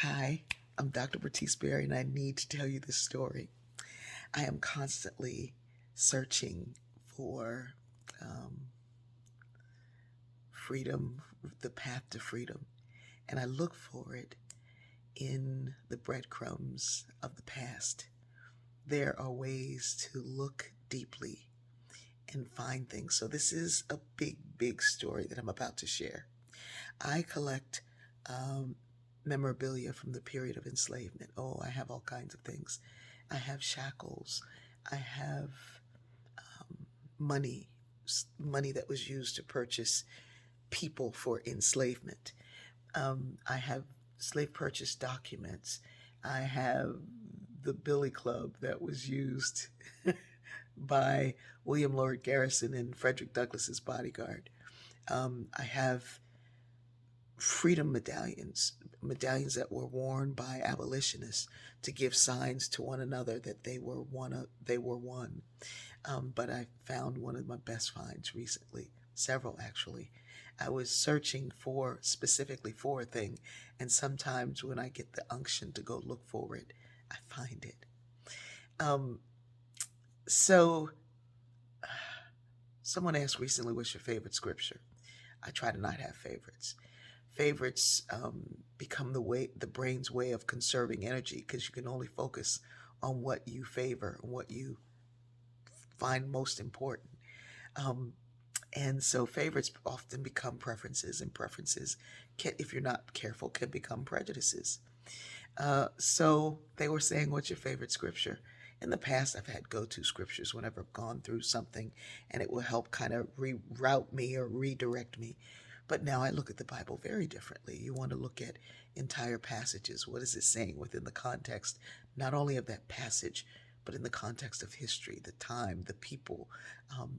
Hi, I'm Dr. Bertice Berry, and I need to tell you this story. I am constantly searching for um, freedom, the path to freedom, and I look for it in the breadcrumbs of the past. There are ways to look deeply and find things. So, this is a big, big story that I'm about to share. I collect um, memorabilia from the period of enslavement. Oh, I have all kinds of things. I have shackles. I have um, money, money that was used to purchase people for enslavement. I have slave purchase documents. I have the Billy Club that was used by William Lloyd Garrison and Frederick Douglass's bodyguard. I have freedom medallions, medallions that were worn by abolitionists to give signs to one another that they were one. They were one. But I found one of my best finds recently, several actually. I was searching for specifically for a thing, and sometimes when I get the unction to go look for it, I find it. Um, so, someone asked recently, "What's your favorite scripture?" I try to not have favorites. Favorites become the brain's way of conserving energy because you can only focus on what you favor and what you find most important. Um, and so favorites often become preferences, and preferences, can, if you're not careful, can become prejudices. So they were saying, "What's your favorite scripture?" In the past, I've had go to scriptures whenever I've gone through something, and it will help kind of reroute me or redirect me. But now I look at the Bible very differently. You want to look at entire passages. What is it saying within the context, not only of that passage, but in the context of history, the time, the people,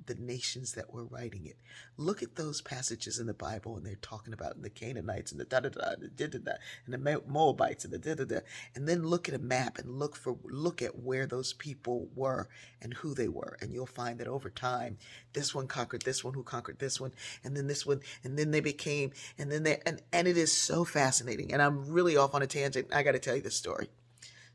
the nations that were writing it. Look at those passages in the Bible, and they're talking about the Canaanites and the da da da, the da da da, and the Moabites and the da da da, and then look at a map and look at where those people were and who they were, and you'll find that over time, this one conquered this one, who conquered this one, and then this one, and then they became, and then they, and it is so fascinating. And I'm really off on a tangent. I got to tell you this story.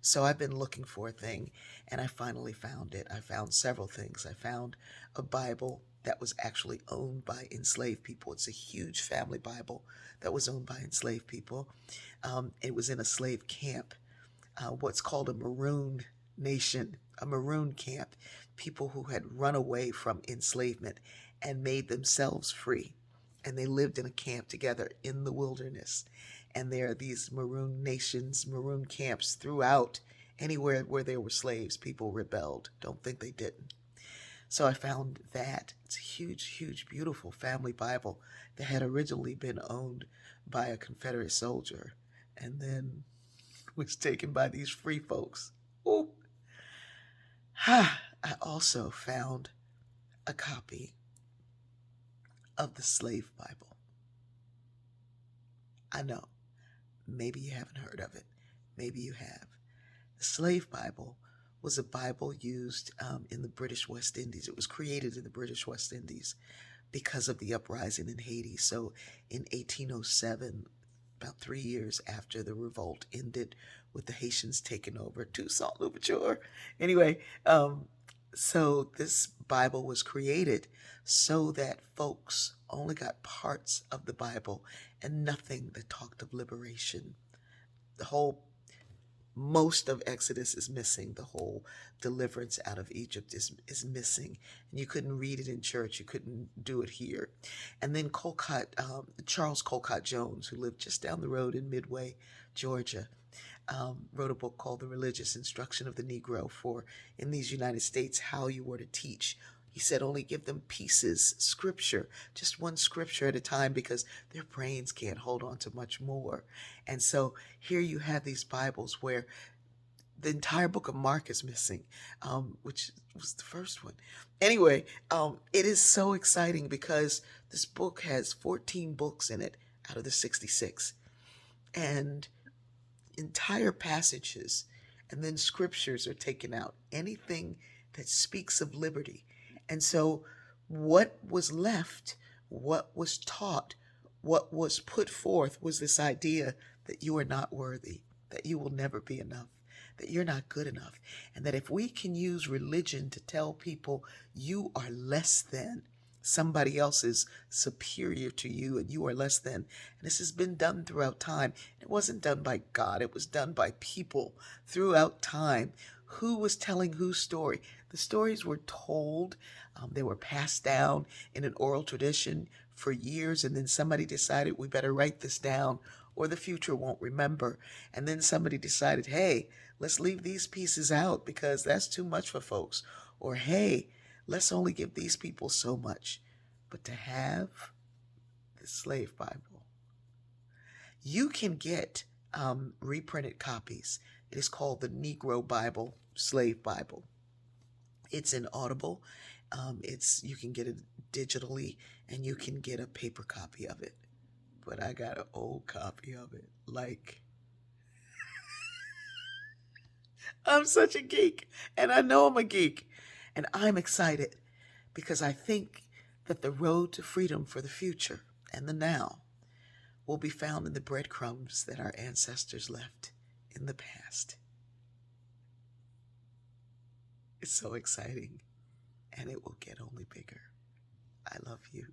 So I've been looking for a thing, and I finally found it. I found several things. I found a Bible that was actually owned by enslaved people. It's a huge family Bible that was owned by enslaved people. It was in a slave camp, what's called a maroon nation, a maroon camp, people who had run away from enslavement and made themselves free. And they lived in a camp together in the wilderness. And there are these maroon nations, maroon camps throughout. Anywhere where there were slaves, people rebelled. Don't think they didn't. So I found that. It's a huge, huge, beautiful family Bible that had originally been owned by a Confederate soldier and then was taken by these free folks. Ooh. Ha! I also found a copy of the Slave Bible. I know, maybe you haven't heard of it. Maybe you have. The Slave Bible was a Bible used in the British West Indies. It was created in the British West Indies because of the uprising in Haiti. So in 1807, about 3 years after the revolt ended with the Haitians taking over Toussaint Louverture. Anyway, so this Bible was created so that folks only got parts of the Bible and nothing that talked of liberation. The whole most of Exodus is missing. The whole deliverance out of Egypt is missing. And you couldn't read it in church. You couldn't do it here. And then Charles Colcott Jones, who lived just down the road in Midway, Georgia, wrote a book called The Religious Instruction of the Negro for, in these United States, how you were to teach. He said only give them pieces, scripture, just one scripture at a time because their brains can't hold on to much more. And so here you have these Bibles where the entire book of Mark is missing, which was the first one. Anyway, it is so exciting because this book has 14 books in it out of the 66. And entire passages and then scriptures are taken out. Anything that speaks of liberty. And so what was left, what was taught, what was put forth was this idea that you are not worthy. that you will never be enough, that you're not good enough, and that if we can use religion to tell people you are less than, somebody else is superior to you and you are less than. And this has been done throughout time. It wasn't done by God, it was done by people throughout time. Who was telling whose story? The stories were told, they were passed down in an oral tradition for years, and then somebody decided we better write this down or the future won't remember. And then somebody decided, hey, let's leave these pieces out because that's too much for folks. Or hey, let's only give these people so much. But to have the Slave Bible, you can get reprinted copies. It is called the Negro Bible, Slave Bible. It's in Audible. You can get it digitally, and you can get a paper copy of it. But I got an old copy of it. Like, I'm such a geek, and I know I'm a geek, and I'm excited because I think that the road to freedom for the future and the now will be found in the breadcrumbs that our ancestors left in the past. It's so exciting, and it will get only bigger. I love you.